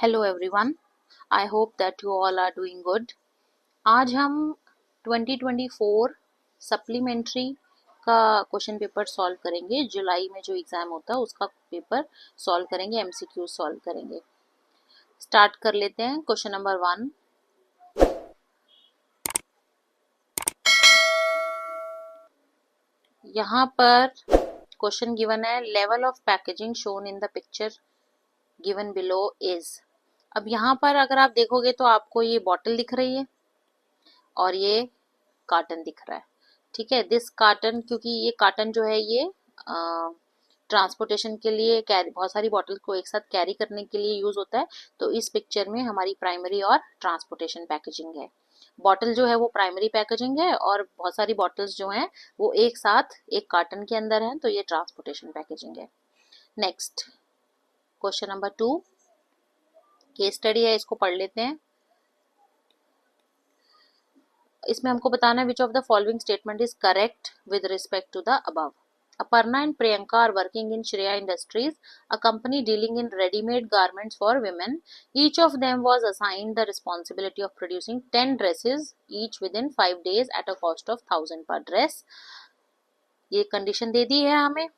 Hello everyone, I hope that you all are doing good. आज हम 2024 supplementary का question paper solve करेंगे। जुलाई में जो एग्ज़ाम होता है उसका पेपर सॉल्व करेंगे, एमसीक्यू सॉल्व करेंगे। स्टार्ट कर लेते हैं। क्वेश्चन नंबर 1, यहाँ पर क्वेश्चन गिवन है, level of packaging shown in the picture given below is. अब यहाँ पर अगर आप देखोगे तो आपको ये बॉटल दिख रही है और ये कार्टन दिख रहा है। ठीक है, दिस कार्टन, क्योंकि ये कार्टन जो है ये ट्रांसपोर्टेशन के लिए, कैरी, बहुत सारी बॉटल को एक साथ कैरी करने के लिए यूज होता है। तो इस पिक्चर में हमारी प्राइमरी और ट्रांसपोर्टेशन पैकेजिंग है। बॉटल जो है वो प्राइमरी पैकेजिंग है और बहुत सारी बॉटल्स जो हैं वो एक साथ एक कार्टन के अंदर हैं, तो ये ट्रांसपोर्टेशन पैकेजिंग है। Next question number 2, case study है, इसको पढ़ लेते हैं। इसमें हमको बताना है which of the following statement is correct with respect to the above. Aparna and Priyanka are working in Shreya Industries, a company dealing in ready-made garments for women. Each of them was assigned the responsibility of producing 10 dresses each within 5 days at a cost of 1000 per dress. ये condition दे दी है हमें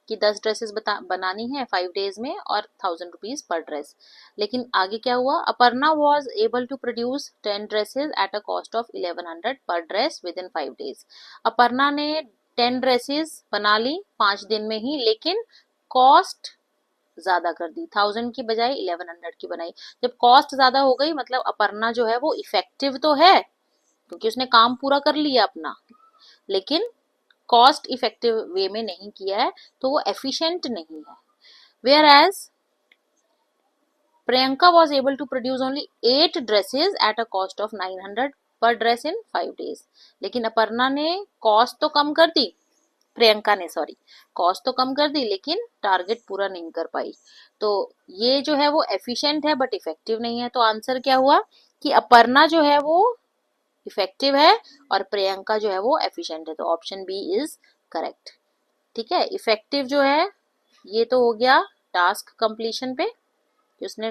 कि 10 dresses बनानी है 5 days में और 1000 rupees per dress. लेकिन आगे क्या हुआ, Aparna was able to produce 10 dresses at a cost of 1100 per dress within 5 days. Aparna ने 10 ड्रेसेस बना ली 5 दिन में ही, लेकिन कॉस्ट ज्यादा कर दी, 1000 की बजाय 1100 की बनाई। जब कॉस्ट ज्यादा हो गई मतलब अपर्णा जो है वो इफेक्टिव तो है क्योंकि उसने काम पूरा कर लिया अपना, लेकिन कॉस्ट इफेक्टिव वे में नहीं किया है, तो वो एफिशिएंट नहीं है। Whereas Priyanka was able to produce only 8 dresses at a cost of 900 per dress in 5 days. लेकिन अपर्णा ने कॉस्ट तो कम कर दी, प्रियंका ने सॉरी कॉस्ट तो कम कर दी, लेकिन टारगेट पूरा नहीं कर पाई। तो ये जो है वो एफिशिएंट है बट इफेक्टिव नहीं है। तो आंसर क्या हुआ कि अपर्णा जो है वो इफेक्टिव है और प्रियंका जो है वो एफिशिएंट है। तो ऑप्शन बी इज करेक्ट। ठीक है, इफेक्टिव जो है ये तो हो गया टास्क कंप्लीशन पे, उसने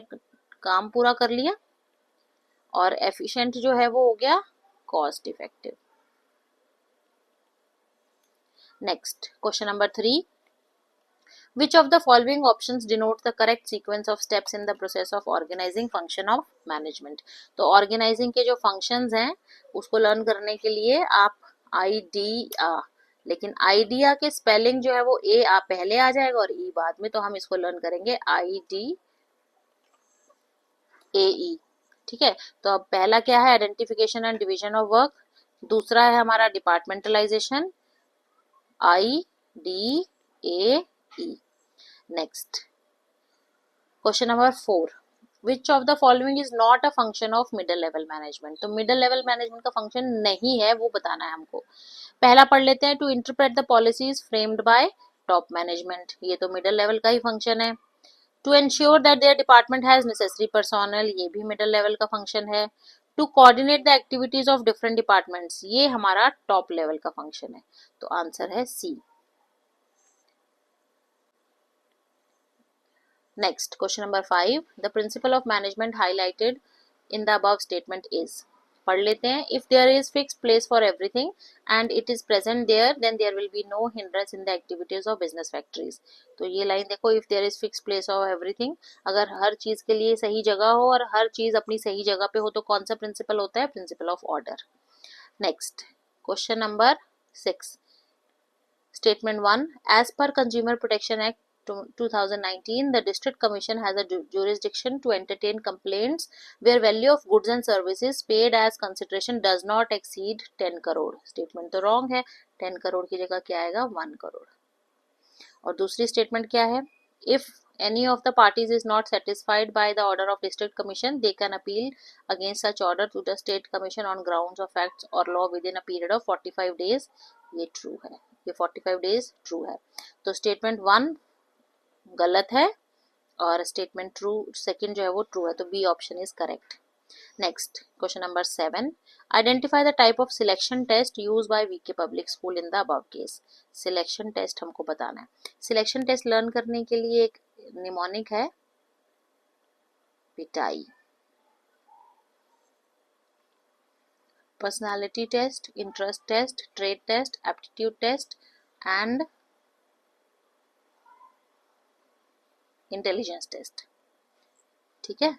काम पूरा कर लिया, और एफिशिएंट जो है वो हो गया cost effective. Next question number 3, Which of the following options denote the correct sequence of steps in the process of organizing function of management? तो organizing के जो functions हैं उसको learn करने के लिए आप आइडिया, लेकिन आइडिया के स्पेलिंग जो है वो ए आ पहले आ जाएगा और ई बाद में, तो हम इसको लर्न करेंगे IDAE। ठीक है, तो अब पहला क्या है, identification and division of work. दूसरा है हमारा departmentalisation, IDAE। Next question number 4, which of the following is not a function of middle level management. तो मिडिल लेवल मैनेजमेंट का फंक्शन नहीं है, वो बताना है हमको। पहला पढ़ लेते हैं, to interpret the policies framed by top management. ये तो मिडिल लेवल का ही फंक्शन है। To ensure that their department has necessary personnel, ये भी मिडिल लेवल का फंक्शन है। To coordinate the activities of different departments, ये हमारा टॉप लेवल का फंक्शन है। तो आंसर है सी। Next, question number 5, the principle of management highlighted in the above statement is। पढ़ लेते हैं, if there is fixed place for everything and it is present there, then there will be no hindrance in the activities of business factories। तो ये line देखो, if there is fixed place of everything, अगर हर चीज के लिए सही जगह हो और हर चीज अपनी सही जगह पे हो तो कौन सा प्रिंसिपल होता है, principle of order. Next question number 6, statement 1, as per Consumer Protection Act 2019, the District Commission has a jurisdiction to entertain complaints where value of goods and services paid as consideration does not exceed 10 crore. Statement तो wrong है, 10 करोड़ की जगह क्या आएगा, 1 करोड़। और दूसरी statement क्या है, if any of the parties is not satisfied by the order of District Commission, they can appeal against such order to the State Commission on grounds of facts or law within a period of 45 days। ये true है, ये 45 days true है। तो statement 1 गलत है और statement true second जो है वो ट्रू है, तो B option is correct. Next question number 7, identify the type of selection test use by VK public school in the above case. Selection test हमको बताना है। सिलेक्शन टेस्ट लर्न करने के लिए एक निमोनिक है पिटाई. Personality test, interest test, trait test, aptitude test and intelligence test. ठीक है,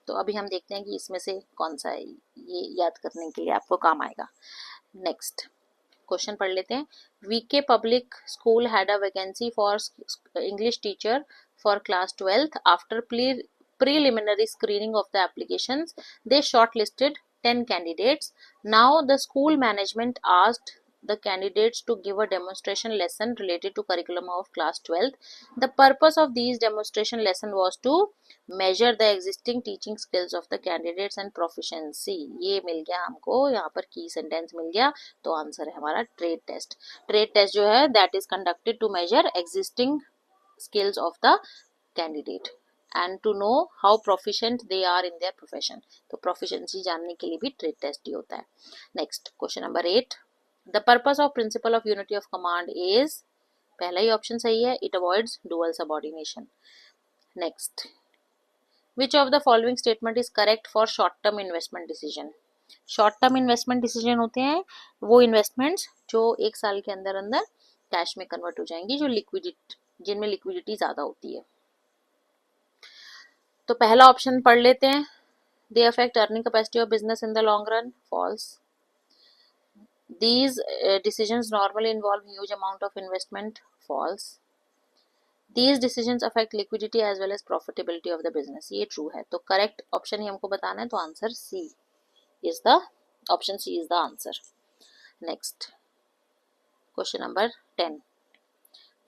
तो अभी हम देखते हैं कि इसमें से कौन सा है, ये याद करने के लिए आपको काम आएगा. नेक्स्ट क्वेश्चन पढ़ लेते हैं. VK public school had a vacancy for English teacher for class 12th. After preliminary screening of the applications, they shortlisted 10 candidates. Now the school management asked the candidates to give a demonstration lesson related to curriculum of class 12th. The purpose of these demonstration lesson was to measure the existing teaching skills of the candidates and proficiency. ये मिल गया हमको, यहाँ पर की sentence मिल गया, तो answer है हमारा ट्रेड टेस्ट. ट्रेड टेस्ट जो है that is conducted to measure existing skills of the candidate and to know how proficient they are in their profession. तो proficiency जानने के लिए भी trade test ही होता है. Next question number 8. The purpose of principle of unity of command is, पहला ही option सही है, it avoids dual subordination. Next, which of the following statement is correct for short term investment decision? Short term investment decision होते हैं वो investments जो एक साल के अंदर अंदर कैश में कन्वर्ट हो जाएंगी, जो जिनमें लिक्विडिटी ज्यादा होती है. तो पहला ऑप्शन पढ़ लेते हैं. They affect earning capacity of business in the long run. False. These decisions normally involve huge amount of investment. False. These decisions affect liquidity as well as profitability of the business. ये true है. तो correct option ही हमको बताना है, तो answer C is the option C is the answer. Next question number 10.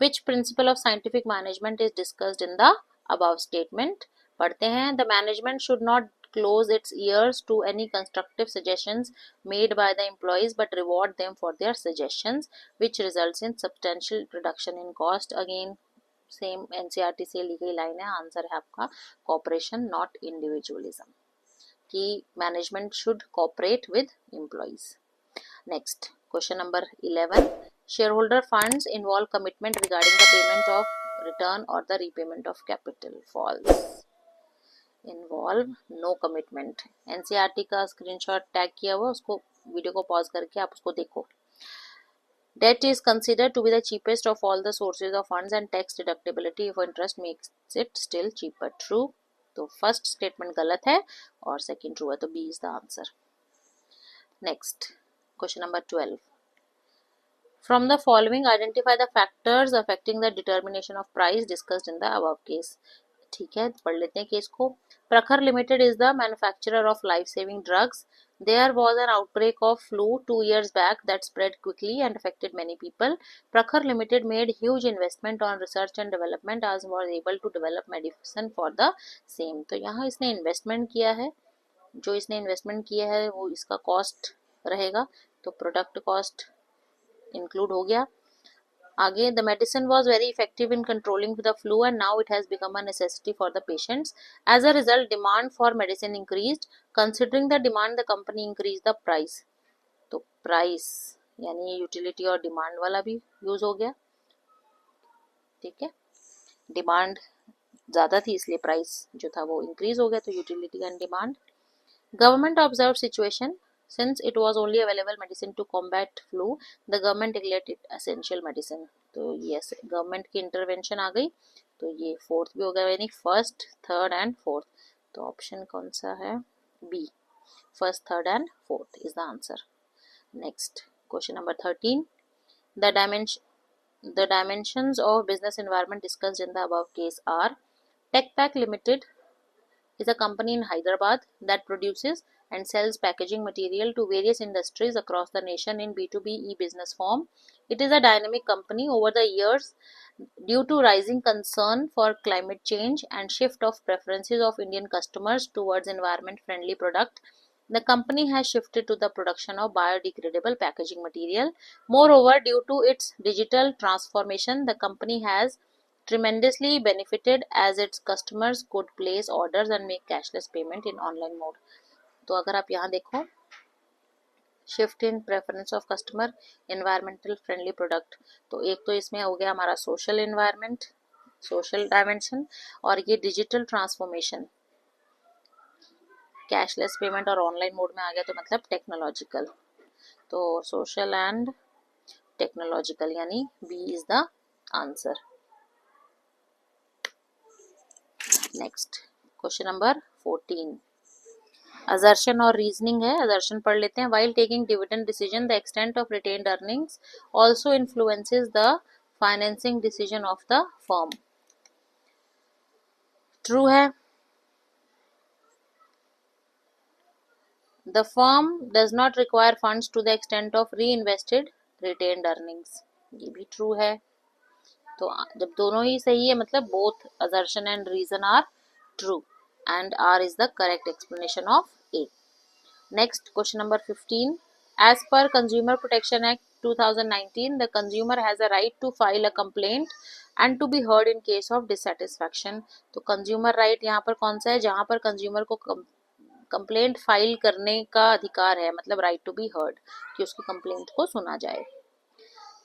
Which principle of scientific management is discussed in the above statement? पढ़ते हैं. The management should not close its ears to any constructive suggestions made by the employees but reward them for their suggestions, which results in substantial reduction in cost. Again same NCERT से ली गई line है. Answer है आपका cooperation not individualism, कि management should cooperate with employees. Next question number 11. Shareholder funds involve commitment regarding the payment of return और the repayment of capital. False. Involve no commitment. NCERT का screenshot tag किया हुआ, उसको video को pause करके आप उसको देखो. Debt is considered to be the cheapest of all the sources of funds and tax deductibility of interest makes it still cheaper. True. तो फर्स्ट स्टेटमेंट गलत है और सेकंड ट्रू है, तो B is the answer. Next question number 12. From the following identify the factors affecting the determination of price discussed in the above case. ठीक है, पढ़ लेते हैं केस को. प्रखर limited is the manufacturer of life saving drugs. There was an outbreak of flu 2 years back that spread quickly and affected many people. Prakhar Limited made huge investment on research and development as was able to develop medicine for the same. तो यहाँ इसने investment किया है, जो इसने investment किया है वो इसका कॉस्ट रहेगा, तो प्रोडक्ट कॉस्ट इंक्लूड हो गया. आगे, the medicine was very effective in controlling the flu and now it has become a necessity for the patients. As a result, demand for medicine increased. Considering the demand, the company increased the price. तो price यानी utility और demand वाला भी use हो गया. ठीक है, demand ज्यादा थी इसलिए प्राइस जो था वो इंक्रीज हो गया, तो utility and demand. Government observe situation. Since it was only available medicine to combat flu, the government declared it essential medicine. तो yes, गवर्नमेंट की इंटरवेंशन आ गई, तो ये फोर्थ भी हो गया, यानी फर्स्ट, थर्ड एंड फोर्थ. तो ऑप्शन कौन सा है? B. First, third and fourth is the answer. Next question number 13. The dimensions of business environment discussed in the above case are: TechPack Limited is a company in Hyderabad that produces and sells packaging material to various industries across the nation in B2B e-business form. It is a dynamic company. Over the years, due to rising concern for climate change and shift of preferences of Indian customers towards environment-friendly product, the company has shifted to the production of biodegradable packaging material. Moreover, due to its digital transformation, the company has tremendously benefited as its customers could place orders and make cashless payment in online mode. तो अगर आप यहाँ देखो, shift in preference of customer, environmental friendly product, तो एक तो इसमें हो गया हमारा सोशल एनवायरमेंट, सोशल डायमेंशन, और ये डिजिटल ट्रांसफॉर्मेशन, कैशलेस पेमेंट और ऑनलाइन मोड में आ गया तो मतलब टेक्नोलॉजिकल, तो सोशल एंड टेक्नोलॉजिकल यानी B is the answer. Next question number 14 assertion और रीजनिंग है। असर्शन पढ़ लेते हैं। While taking dividend decision the extent of retained earnings also influences the financing decision of the firm. True है। The firm does not require funds to the extent of reinvested retained earnings, ये भी true है। तो जब दोनों ही सही है मतलब both assertion and reason are true and R is the correct explanation of A. Next question number 15. As per Consumer Protection Act 2019, the consumer has a right to file a complaint and to be heard in case of dissatisfaction. तो consumer right यहाँ पर कौन सा है, जहाँ पर consumer को complaint file करने का अधिकार है, मतलब राइट टू बी हर्ड, कि उसकी कंप्लेंट को सुना जाए।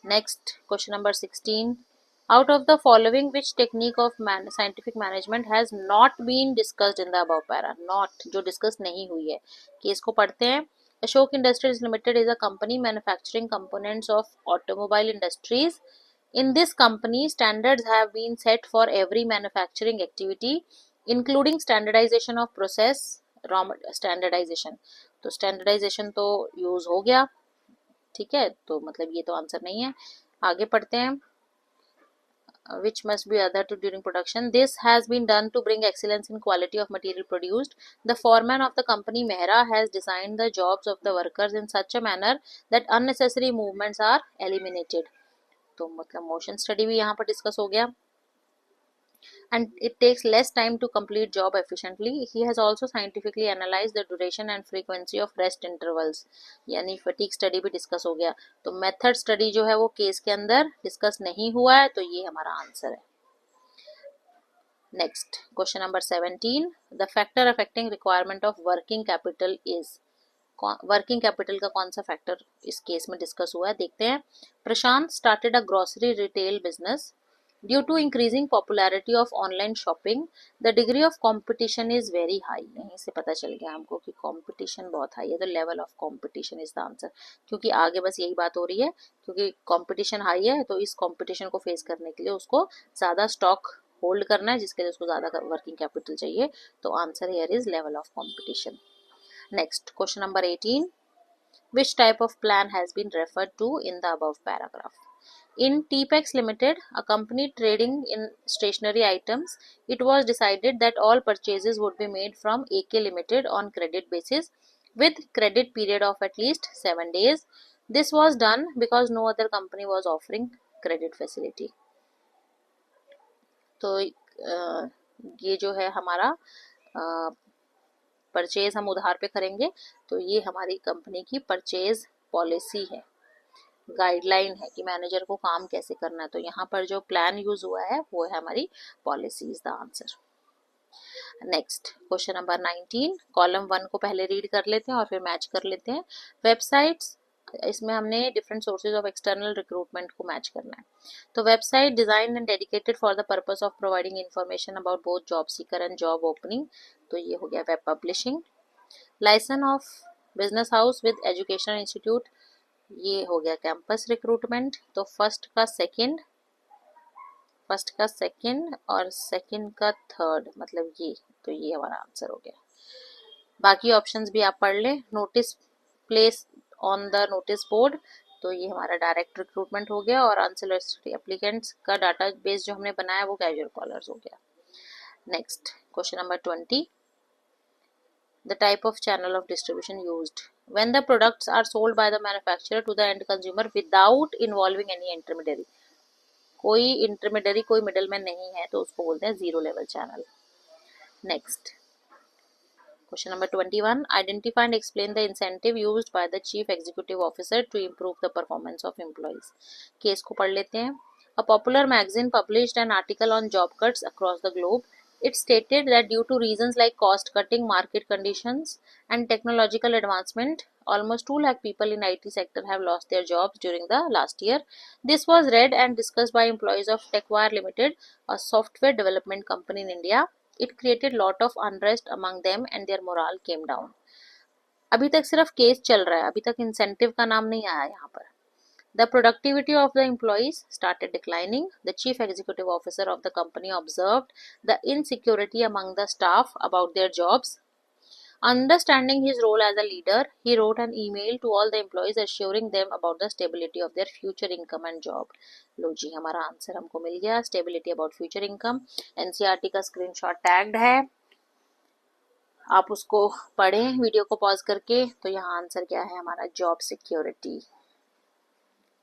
Next question number 16. Out of the following, which technique of scientific management has not been discussed in the above para? Not जो डिस्कस नहीं हुई है, केस को पढ़ते हैं। Ashok Industries Limited is a company manufacturing components of automobile industries. In this company, standards have been set for every manufacturing activity, including standardization of process, raw standardization. तो standardization तो use हो गया, ठीक है, तो मतलब ये तो आंसर नहीं है। आगे पढ़ते हैं। Which must be adhered to during production. This has been done to bring excellence in quality of material produced. The foreman of the company Mehra has designed the jobs of the workers in such a manner that unnecessary movements are eliminated. तो मतलब motion study भी यहाँ पर discuss हो गया। And it takes less time to complete job efficiently. He has also scientifically analyzed the duration and frequency of rest intervals. यानी fatigue study भी discuss हो गया। तो method study जो है वो केस के अंदर डिस्कस नहीं हुआ है, तो ये हमारा आंसर है। Next question number 17. The factor affecting requirement of working capital is, working capital का कौन सा फैक्टर इस केस में डिस्कस हुआ है, देखते हैं। Prashant started a grocery retail business. Due to increasing popularity of online shopping, the degree of competition is very high. यहीं से पता चल गया हमको कि competition बहुत हाई है, तो level of competition is the answer. क्योंकि आगे बस यही बात हो रही है, क्योंकि competition हाई है तो इस competition को फेस करने के लिए उसको ज़्यादा स्टॉक होल्ड करना है, जिसके लिए उसको ज़्यादा वर्किंग कैपिटल चाहिए, तो answer here is level of competition. Next question number 18. Which type of plan has been referred to in the above paragraph? In TPEX Limited, a company trading in stationery items, it was decided that all purchases would be made from AK Limited on credit basis with credit period of at least 7 days. This was done because no other company was offering credit facility. तो ये जो है हमारा purchase हम उधार पे करेंगे, तो ये हमारी कंपनी की परचेज पॉलिसी है, गाइडलाइन है कि मैनेजर को काम कैसे करना है। तो यहाँ पर जो प्लान यूज हुआ है वो है हमारी policy is the answer. Next question number 19. Column 1 को पहले रीड कर लेते हैं और फिर मैच कर लेते हैं। वेबसाइट्स, इसमें हमने different sources of external recruitment को मैच करना है। तो website design and dedicated for the purpose of providing information about both job seeker and job opening, तो ये हो गया web publishing. License of business house with educational institute, ये हो गया कैंपस रिक्रूटमेंट। तो फर्स्ट का सेकंड और सेकंड का थर्ड, मतलब ये, तो ये हमारा आंसर हो गया। बाकी ऑप्शंस भी आप पढ़ लें। Notice place on the notice board, तो ये हमारा डायरेक्ट रिक्रूटमेंट हो गया, और अनसोलिसिटेड एप्लीकेंट्स का डाटा बेस जो हमने बनाया वो कैजुअल कॉलर्स हो गया। Next question number 20. The type of channel of distribution used when the products are sold by the manufacturer to the end consumer without involving any intermediary. कोई intermediary, कोई middleman नहीं है, तो उसको बोलते हैं zero level channel. Next question number 21. Identify and explain the incentive used by the chief executive officer to improve the performance of employees. Case को पढ़ लेते हैं। A popular magazine published an article on job cuts across the globe. It stated that due to reasons like cost cutting, market conditions, and technological advancement, almost 2 lakh people in IT sector have lost their jobs during the last year. This was read and discussed by employees of TechWire Limited, a software development company in India. It created lot of unrest among them and their morale came down. अभी तक सिर्फ case चल रहा है, अभी तक incentive का नाम नहीं आया यहाँ पर. The productivity of the employees started declining. The chief executive officer of the company observed the insecurity among the staff about their jobs. Understanding his role as a leader, he wrote an email to all the employees assuring them about the stability of their future income and job. लो जी, हमारा answer हमको मिल गया. Stability about future income. NCERT का screenshot tagged है, आप उसको पढ़ें video को pause करके. तो यहाँ आंसर क्या है हमारा, जॉब सिक्योरिटी.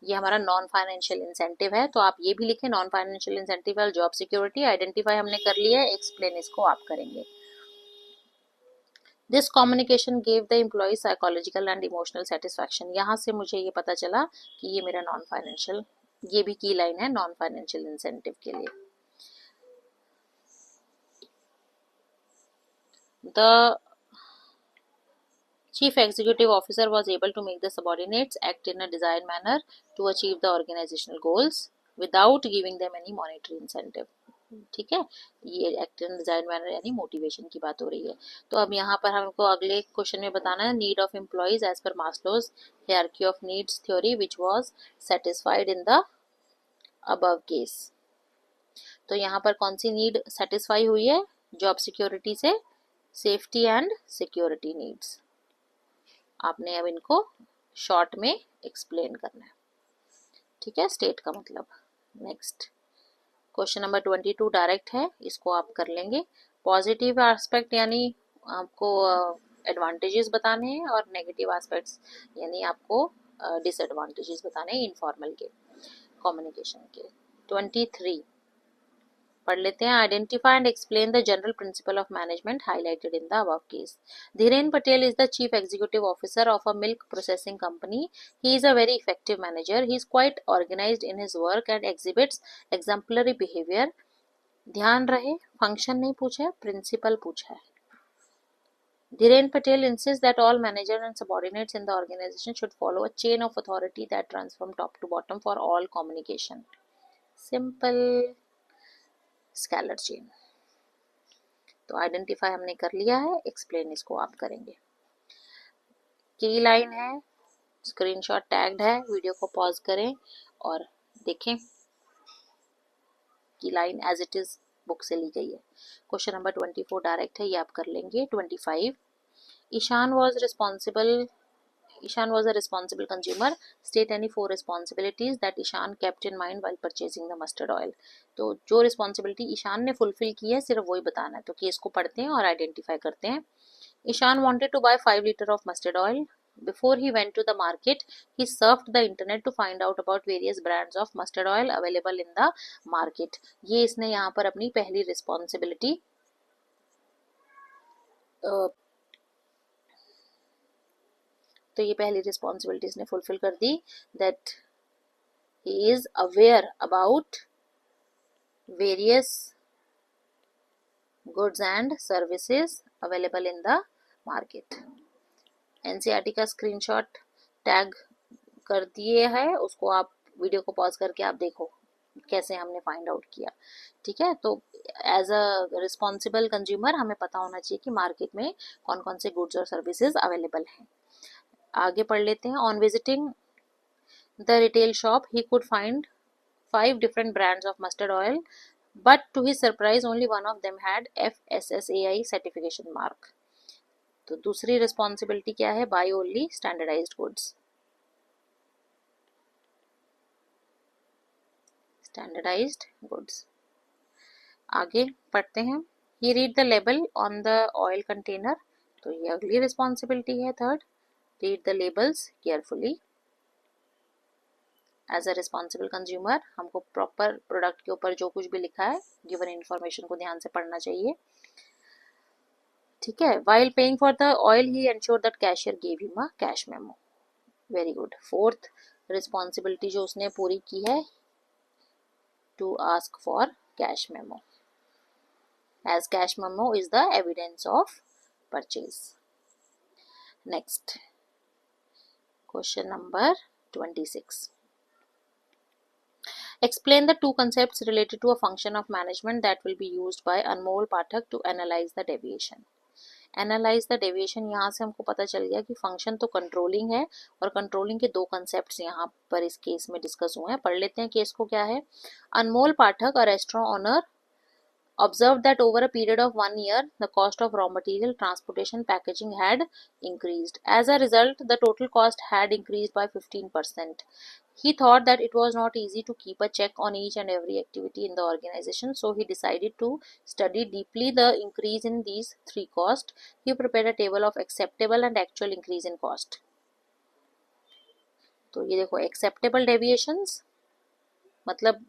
ये हमारा नॉन फाइनेंशियल इंसेंटिव है, तो आप ये भी लिखें, नॉन फाइनेंशियल इंसेंटिव और जॉब सिक्योरिटी. आइडेंटिफाई हमने कर लिया है, एक्सप्लेन इसको आप करेंगे. This communication gave the employee psychological and emotional satisfaction. यहाँ से मुझे ये पता चला कि ये मेरा नॉन फाइनेंशियल, ये भी की लाइन है नॉन फाइनेंशियल इंसेंटिव के लिए. The Chief Executive Officer was able to make the subordinates act in a desired manner to achieve the organizational goals without giving them any monetary incentive. ठीक है, ये act in design manner यानी motivation की बात हो रही है. तो अब यहाँ पर हमको अगले क्वेश्चन में बताना है need of employees as per Maslow's hierarchy of needs theory which was satisfied in the above case. तो यहाँ पर कौन सी नीड सेटिस्फाई हुई है, जॉब सिक्योरिटी से सेफ्टी एंड सिक्योरिटी नीड्स. आपने अब इनको शॉर्ट में एक्सप्लेन करना है. ठीक है, स्टेट का मतलब. नेक्स्ट क्वेश्चन नंबर 22 डायरेक्ट है, इसको आप कर लेंगे. पॉजिटिव एस्पेक्ट यानी आपको एडवांटेजेस बताने हैं और नेगेटिव एस्पेक्ट्स यानी आपको डिसएडवांटेजेस बताने हैं इनफॉर्मल के कम्युनिकेशन के. 23 पढ़ लेते हैं. Identify and explain the general principle of management highlighted in the above case. Dhiren Patel is the chief executive officer of a milk processing company. He is a very effective manager. He is quite organised in his work and exhibits exemplary behaviour. ध्यान रहे, function नहीं पूछा है, principal पूछा है. Dhiren Patel insists that all managers and subordinates in the organization should follow a chain of authority that runs from top to bottom for all communication. Simple scalar chain. तो identify हमने कर लिया है, explain इसको आप करेंगे. की line है, स्क्रीनशॉट टैग्ड है, वीडियो को पॉज करें और देखें. की line as it is book से ली गई है. क्वेश्चन नंबर 24 डायरेक्ट है, ये आप कर लेंगे. 25 Ishan was a responsible consumer. State any 4 responsibilities that Ishan kept in mind while purchasing the mustard oil. तो जो रिस्पॉन्सिबिलिटी ईशान ने फुलफिल की है सिर्फ वही बताना है. तो केस को पढ़ते हैं और आइडेंटिफाई करते हैं. Ishan wanted to buy 5 liter of mustard oil. Before he went to the market, he surfed the internet to find out about various brands of mustard oil available in the market. ये इसने यहाँ पर अपनी पहली responsibility तो ये पहली responsibility इसने फुलफिल कर दी. That he is aware about various goods and services available in the market. NCERT का स्क्रीनशॉट टैग कर दिए है, उसको आप वीडियो को पॉज करके आप देखो कैसे हमने फाइंड आउट किया. ठीक है, तो एज अ रिस्पॉन्सिबल कंज्यूमर हमें पता होना चाहिए कि मार्केट में कौन कौन से गुड्स और सर्विसेज अवेलेबल हैं. आगे पढ़ लेते हैं. On visiting the retail shop he could find 5 different brands of mustard oil, but to his surprise only one of them had FSSAI certification mark. तो दूसरी रिस्पॉन्सिबिलिटी क्या है, buy only standardised goods. Standardised goods. आगे पढ़ते हैं. He read the label on the oil container. तो ये अगली रिस्पॉन्सिबिलिटी है. Third, read the labels carefully. As a responsible consumer हमको प्रॉपर प्रोडक्ट के ऊपर जो कुछ भी लिखा है गिवन इन्फॉर्मेशन को ध्यान से पढ़ना चाहिए. ठीक है. While paying for the oil he ensure that cashier give him a cash memo. Very good. Fourth responsibility जो उसने पूरी की है, to ask for cash memo, as cash memo is the evidence of purchase. Next question number 26. Explain the two concepts related to a function of management that will be used by Anmol Pathak to analyze the deviation. Analyse the deviation, यहाँ से हमको पता चल गया कि function तो controlling है और कंट्रोलिंग के दो कंसेप्ट्स यहाँ पर इस केस में डिस्कस हुए हैं. पढ़ लेते हैं केस को. क्या है? Anmol Pathak, a restaurant owner, observed that over a period of 1 year, the cost of raw material, transportation, packaging had increased. As a result, the total cost had increased by 15%. He thought that it was not easy to keep a check on each and every activity in the organization, so he decided to study deeply the increase in these three costs. He prepared a table of acceptable and actual increase in cost. तो ये देखो, acceptable deviations मतलब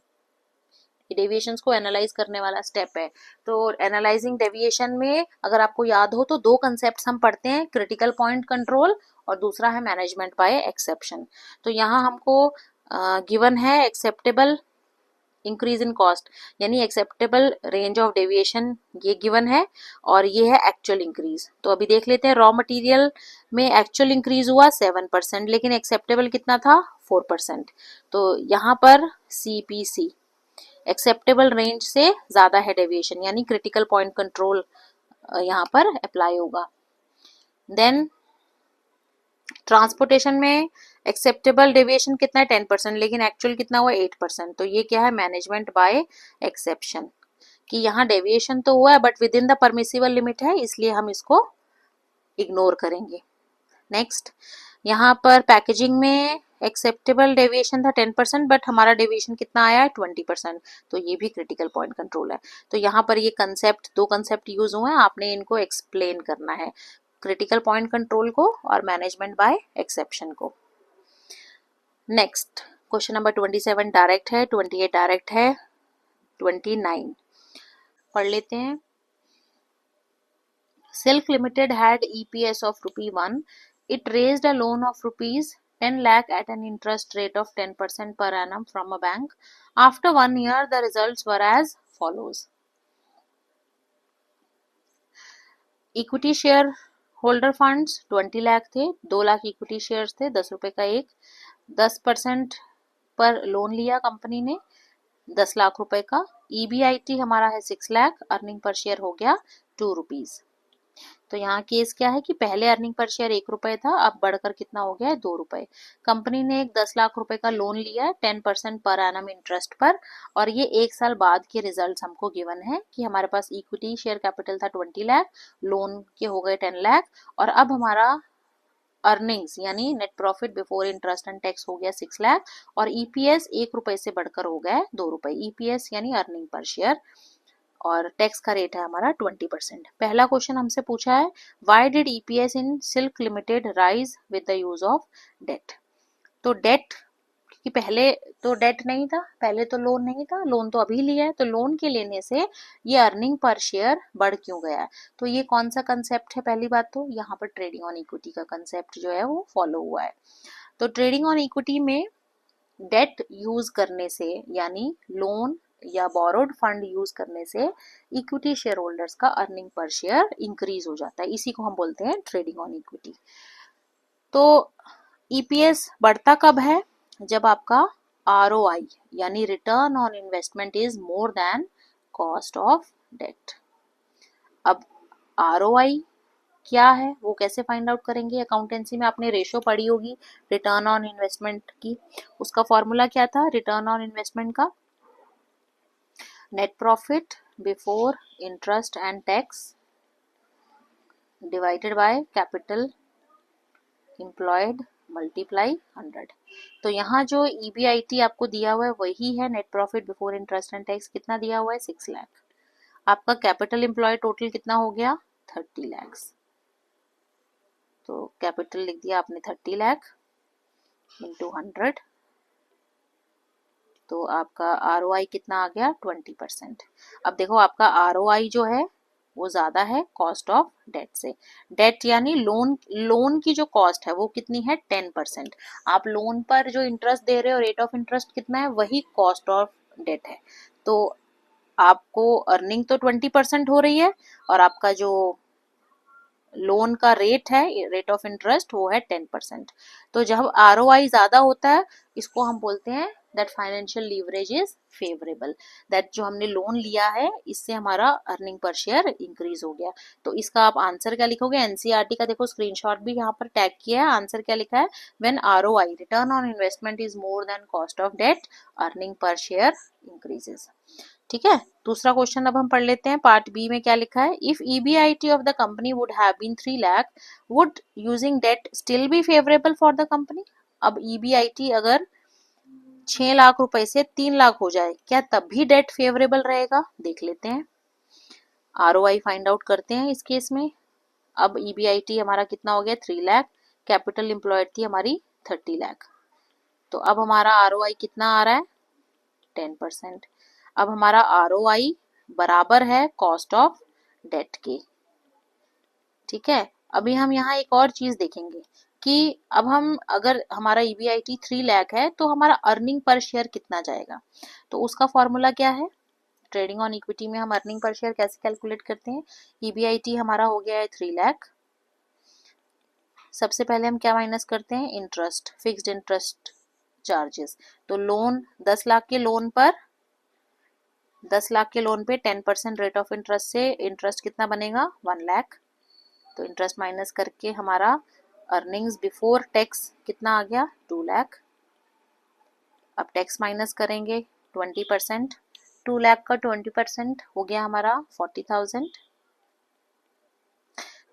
deviations को analyse करने वाला step है. तो analysing deviation में अगर आपको याद हो तो दो कंसेप्ट हम पढ़ते हैं, क्रिटिकल पॉइंट कंट्रोल और दूसरा है मैनेजमेंट बाय एक्सेप्शन. तो यहाँ हमको गिवन है एक्सेप्टेबल इंक्रीज इन कॉस्ट, यानी एक्सेप्टेबल रेंज ऑफ डेविएशन ये गिवन है और ये है एक्चुअल इंक्रीज. तो अभी देख लेते हैं. रॉ मटेरियल में एक्चुअल इंक्रीज हुआ 7%, लेकिन एक्सेप्टेबल कितना था? 4%. तो यहाँ पर CPC एक्सेप्टेबल रेंज से ज़्यादा है डेविएशन, यानी क्रिटिकल पॉइंट कंट्रोल यहाँ पर अप्लाई होगा. देन ट्रांसपोर्टेशन में एक्सेप्टेबल डेविएशन कितना है? 10%, लेकिन एक्चुअल कितना हुआ? 8%. तो ये क्या है? मैनेजमेंट बाय एक्सेप्शन, कि यहाँ डेविएशन तो हुआ है but with in the permissible limit है, इसलिए हम इसको इग्नोर करेंगे. नेक्स्ट, यहाँ पर पैकेजिंग में एक्सेप्टेबल डेविएशन था 10%, बट हमारा डेविएशन कितना आया है? 20%. तो ये भी क्रिटिकल पॉइंट कंट्रोल है. तो यहाँ पर ये कंसेप्ट, दो कंसेप्ट यूज हुए हैं, आपने इनको एक्सप्लेन करना है, क्रिटिकल पॉइंट कंट्रोल को और मैनेजमेंट बाय एक्सेप्शन को. नेक्स्ट क्वेश्चन नंबर 27 डायरेक्ट है, 28 डायरेक्ट है, 29 पढ़ लेते हैं. Silk Limited had EPS of ₹1. It raised a loan of ₹10 lakh at an interest rate of 10% per annum from a bank. After 1 year, the results were as follows. Equity share holder funds 20 lakh थे, 2 lakh equity shares थे, 10 रुपए का एक, 10% पर loan लिया company ने 10 लाख रुपए का. EBIT हमारा है 6 लाख, अर्निंग पर शेयर हो गया 2 रुपीज. तो यहाँ केस क्या है कि पहले अर्निंग पर शेयर 1 रुपए था, अब बढ़कर कितना हो गया है? 2 रुपए. कंपनी ने एक 10 लाख रुपए का लोन लिया है 10% पर एनम इंटरेस्ट पर, और ये 1 साल बाद के रिजल्ट्स हमको गिवन है कि हमारे पास इक्विटी शेयर कैपिटल था 20 लाख, लोन के हो गए 10 लाख, और अब हमारा अर्निंग्स यानी net profit before interest and tax हो गया 6 लाख, और ईपीएस 1 रुपए से बढ़कर हो गया 2 रुपए. ईपीएस यानी अर्निंग पर शेयर, और टैक्स का रेट है हमारा 20%. पहला क्वेश्चन हमसे पूछा है, why did EPS in Silk Limited rise with the use of debt. तो डेट, कि पहले तो डेट नहीं था, पहले तो लोन नहीं था, लोन तो अभी लिया है, तो लोन के लेने से ये अर्निंग पर शेयर बढ़ क्यों गया है? तो ये कौन सा कंसेप्ट है? पहली बात तो यहाँ पर ट्रेडिंग ऑन इक्विटी का कंसेप्ट जो है वो फॉलो हुआ है. तो ट्रेडिंग ऑन इक्विटी में डेट यूज करने से, यानी लोन या बोरोड फंड यूज करने से इक्विटी शेयर होल्डर्स का अर्निंग पर शेयर इंक्रीज हो जाता है, इसी को हम बोलते हैं ट्रेडिंग ऑन इक्विटी. तो ईपीएस बढ़ता कब है? जब आपका आरओआई यानी return on investment is more than cost of debt. अब आरओआई क्या है वो कैसे फाइंड आउट करेंगे? अकाउंटेंसी में आपने रेशो पढ़ी होगी रिटर्न ऑन इन्वेस्टमेंट की. उसका फॉर्मूला क्या था रिटर्न ऑन इन्वेस्टमेंट का? Net profit before interest and tax divided by capital employed multiply 100. तो यहाँ जो EBIT आपको दिया हुआ है वही है net profit before interest and tax. कितना दिया हुआ है? 6 लाख. आपका कैपिटल एम्प्लॉय टोटल कितना हो गया? 30 लाख. तो कैपिटल लिख दिया आपने 30 लाख इंटू 100. तो आपका आरओआई कितना आ गया? 20%. अब देखो आपका आरओआई जो है वो ज्यादा है कॉस्ट ऑफ डेट से. डेट यानी लोन की जो कॉस्ट है वो कितनी है? 10%. आप लोन पर जो इंटरेस्ट दे रहे हो, रेट ऑफ इंटरेस्ट कितना है? वही कॉस्ट ऑफ डेट है. तो आपको अर्निंग तो 20% हो रही है, और आपका जो लोन का रेट है, रेट ऑफ इंटरेस्ट, वो है 10%। तो जब ROI ज़्यादा होता है, इसको हम बोलते हैं that financial leverage is favourable, that जो हमने लोन लिया है इससे हमारा अर्निंग पर शेयर इंक्रीज हो गया। तो इसका आप आंसर क्या लिखोगे, एनसीईआरटी का देखो स्क्रीनशॉट भी यहाँ पर टैग किया है। आंसर क्या लिखा है, when ROI return on investment is more than cost of debt, earning पर शेयर इंक्रीजेस। ठीक है, दूसरा क्वेश्चन अब हम पढ़ लेते हैं। पार्ट बी में क्या लिखा है, if EBIT of the company would have been 3 lakh, would using debt still be favourable for the company. अब EBIT अगर 6 लाख रुपए से 3 लाख हो जाए, क्या तब भी डेट फेवरेबल रहेगा, देख लेते हैं। ROI फाइंड आउट करते हैं इस केस में। अब EBIT हमारा कितना हो गया, 3 लाख, कैपिटल एम्प्लॉयड थी हमारी 30 लाख। तो अब हमारा ROI कितना आ रहा है, 10%। अब हमारा ROI बराबर है कॉस्ट ऑफ डेट के। ठीक है, अभी हम यहाँ एक और चीज देखेंगे कि अब हम अगर हमारा EBIT 3 लाख है तो हमारा अर्निंग पर शेयर कितना जाएगा। तो उसका फॉर्मूला क्या है, ट्रेडिंग ऑन इक्विटी में हम अर्निंग पर शेयर कैसे कैलकुलेट करते हैं। EBIT हमारा हो गया है 3 लाख, सबसे पहले हम क्या माइनस करते हैं, इंटरेस्ट, फिक्स्ड इंटरेस्ट चार्जेस। तो लोन 10 लाख के लोन पर 10 लाख के लोन पे 10% रेट ऑफ इंटरेस्ट से इंटरेस्ट कितना बनेगा, 1 लाख। तो इंटरेस्ट माइनस करके हमारा अर्निंग्स बिफोर टैक्स कितना आ गया, 2 लाख। अब टैक्स माइनस करेंगे 20%, 2 लाख का 20% हो गया हमारा 40,000।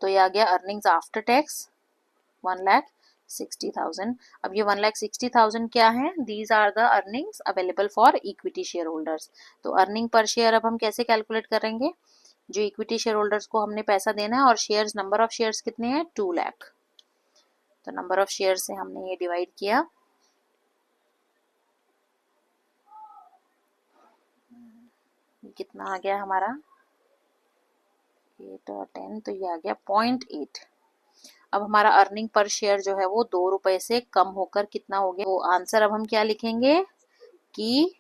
तो ये आ गया अर्निंग्स आफ्टर टैक्स 1,60,000। अब ये 1,60,000 क्या है, these are the earnings available for equity share holders. तो अर्निंग पर शेयर अब हम कैसे कैलकुलेट करेंगे, जो इक्विटी शेयर होल्डर्स को हमने पैसा देना है और शेयर्स, नंबर ऑफ शेयर्स कितने हैं, 2 लाख। तो नंबर ऑफ शेयर से हमने ये डिवाइड किया, कितना आ गया हमारा 8 और 10, तो ये आ गया 0.8। अब हमारा अर्निंग पर शेयर जो है वो 2 रुपए से कम होकर कितना हो गया, वो आंसर अब हम क्या लिखेंगे कि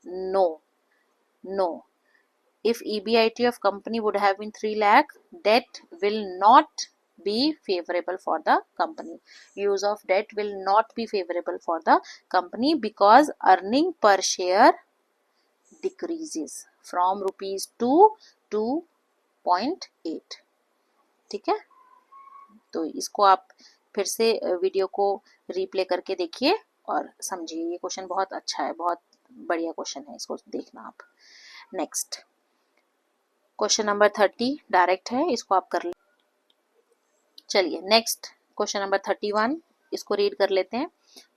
no, if EBIT of company would have been 3 lakh, debt will not be favorable for the company. Use of debt will not be favorable for the company because earning per share decreases from rupees 2 to 0.8। ठीक है, तो इसको आप फिर से video को replay करके देखिए और समझिए। ये क्वेश्चन बहुत अच्छा है, बहुत बढ़िया क्वेश्चन है, इसको देखना आप। नेक्स्ट क्वेश्चन नंबर 30 डायरेक्ट है, इसको आप कर ले। चलिए नेक्स्ट क्वेश्चन नंबर 31, इसको रीड कर लेते हैं।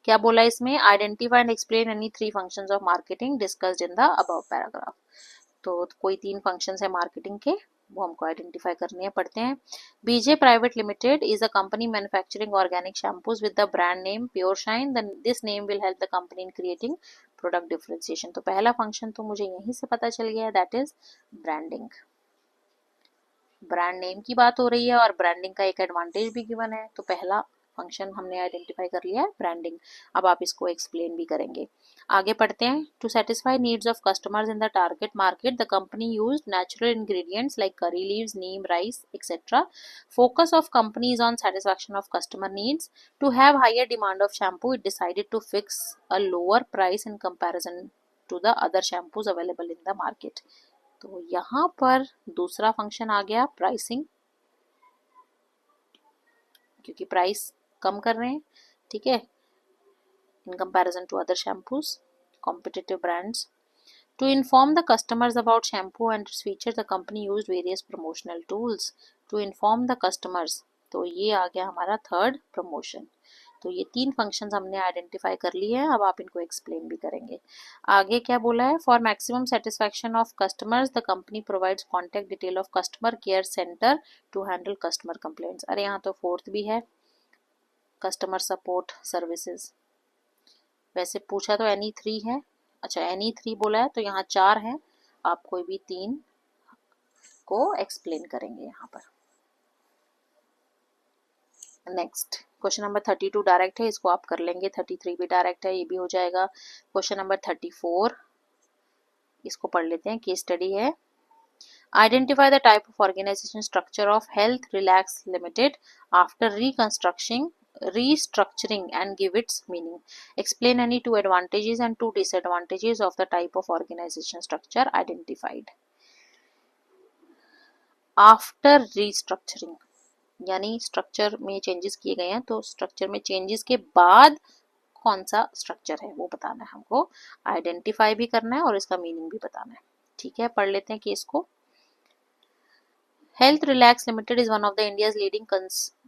क्या बोला इसमें, identify and explain any 3 functions of marketing discussed in the above paragraph. तो कोई 3 फंक्शंस है मार्केटिंग के, वो हमको आइडेंटिफाई करने हैं, पढ़ते हैं। BJ private limited is a company manufacturing organic shampoos with the brand name pure shine, this name will help the company in creating product differentiation. तो पहला फंक्शन तो मुझे यहीं से पता चल गया है, that is branding. Brand name की बात हो रही है और ब्रांडिंग का एक एडवांटेज भी गिवन है, तो पहला फंक्शन हमने आइडेंटिफाई कर लिया है, ब्रांडिंग। अब आप इसको एक्सप्लेन भी करेंगे। आगे पढ़ते हैं। To satisfy needs of customers in the target market, the company used natural ingredients like curry leaves, neem, rice etcetera. Focus of company is on satisfaction of customer needs. To have higher demand of shampoo, it decided to fix a lower price in comparison to the other shampoos available in the market. तो यहाँ पर दूसरा function आ गया pricing, क्योंकि price कम कर रहे हैं। ठीक है, in comparison to other shampoos, competitive brands. To inform the customers about shampoo and its feature, the company used various promotional tools to inform the customers. तो ये आ गया हमारा थर्ड, प्रमोशन। तो ये 3 फंक्शंस हमने आइडेंटिफाई कर लिए हैं, अब आप इनको एक्सप्लेन भी करेंगे। आगे क्या बोला है, for maximum satisfaction of customers the company provides contact detail of customer care centre to handle customer complaints. अरे यहाँ तो 4th भी है, कस्टमर सपोर्ट सर्विसेज। वैसे पूछा तो NE3 है, अच्छा NE3 बोला है तो यहाँ 4 है, आप कोई भी 3 को एक्सप्लेन करेंगे यहाँ पर। नेक्स्ट क्वेश्चन नंबर 32 डायरेक्ट है, इसको आप कर लेंगे। 33 भी डायरेक्ट है, ये भी हो जाएगा। क्वेश्चन नंबर 34, इसको पढ़ लेते हैं, केस स्टडी है। Identify the type of organization structure of Health Relax Limited after restructuring and give its meaning. Explain any two advantages and two disadvantages of the type of organization structure identified. After restructuring यानी structure में changes किए गए हैं, तो structure में changes के बाद कौन सा स्ट्रक्चर है वो बताना है हमको, आइडेंटिफाई भी करना है और इसका मीनिंग भी बताना है। ठीक है, पढ़ लेते हैं केस को। Health Relax Limited is one of the India's leading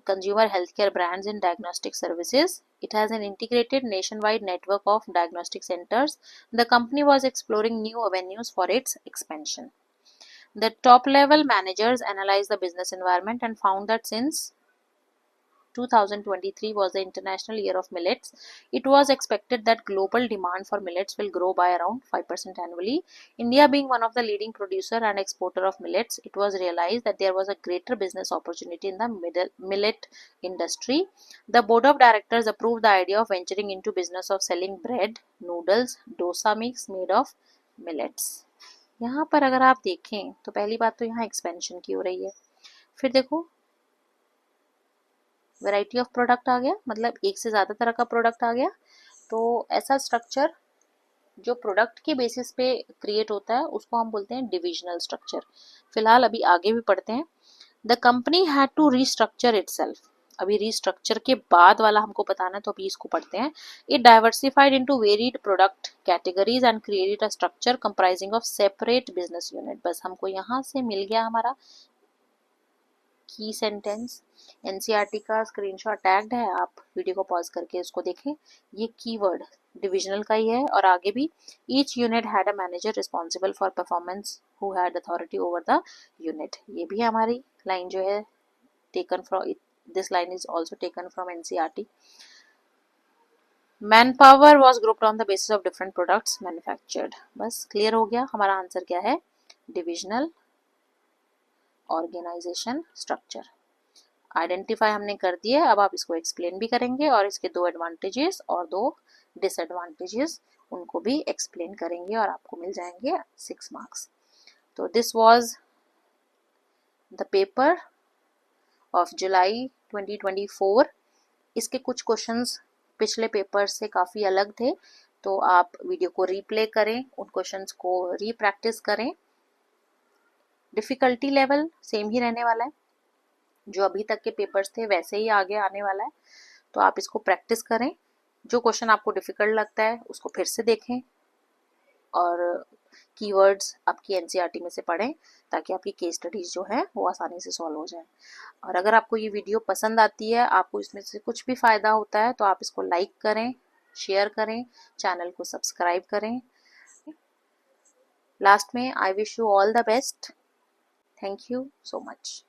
consumer healthcare brands in diagnostic services. It has an integrated nationwide network of diagnostic centers. The company was exploring new avenues for its expansion. The top-level managers analyzed the business environment and found that since 2023 was the International Year of Millets, it was expected that global demand for millets will grow by around 5% annually. India being one of the leading producer and exporter of millets, it was realized that there was a greater business opportunity in the millet industry. The board of directors approved the idea of venturing into business of selling bread, noodles, dosa mix made of millets. यहाँ पर अगर आप देखें तो पहली बात तो यहाँ एक्सपेंशन की हो रही है, फिर देखो वैरायटी ऑफ प्रोडक्ट आ गया, मतलब एक से ज़्यादा तरह का प्रोडक्ट आ गया। तो ऐसा स्ट्रक्चर जो प्रोडक्ट के बेसिस पे क्रिएट होता है उसको हम बोलते हैं डिविजनल स्ट्रक्चर। फिलहाल अभी आगे भी पढ़ते हैं। The company had to restructure itself, अभी रीस्ट्रक्चर के बाद वाला हमको बताना है, तो अभी इसको पढ़ते हैं। It diversified into varied product categories and created a structure comprising of separate business unit. बस हमको यहाँ से मिल गया हमारा की सेंटेंस। एनसीईआरटी का स्क्रीनशॉट टैग्ड है, आप वीडियो को पॉज करके इसको देखें। ये कीवर्ड डिविजनल का ही है और आगे भी each unit had a manager responsible for performance who had authority over the unit. ये भी हमारी लाइन जो है taken from, this line is also taken from NCERT. Man power was grouped on the basis of different products manufactured. बस clear हो गया, हमारा answer क्या है, डिविजनल ऑर्गेनाइजेशन स्ट्रक्चर। आइडेंटिफाई हमने कर दिया, अब आप इसको एक्सप्लेन भी करेंगे और इसके दो एडवांटेजेस और दो डिसएडवांटेजेस उनको भी एक्सप्लेन करेंगे और आपको मिल जाएंगे 6 मार्क्स। तो this was the paper of July 2024। इसके कुछ क्वेश्चंस पिछले पेपर से काफ़ी अलग थे, तो आप वीडियो को रीप्ले करें, उन क्वेश्चंस को रीप्रैक्टिस करें। डिफ़िकल्टी लेवल सेम ही रहने वाला है, जो अभी तक के पेपर्स थे वैसे ही आगे आने वाला है, तो आप इसको प्रैक्टिस करें। जो क्वेश्चन आपको डिफ़िकल्ट लगता है उसको फिर से देखें और कीवर्ड्स आपकी एनसीईआरटी में से पढ़ें, ताकि आपकी केस स्टडीज जो है वो आसानी से सॉल्व हो जाए। और अगर आपको ये वीडियो पसंद आती है, आपको इसमें से कुछ भी फ़ायदा होता है, तो आप इसको लाइक करें, शेयर करें, चैनल को सब्सक्राइब करें। लास्ट में I wish you all the best. Thank you so much.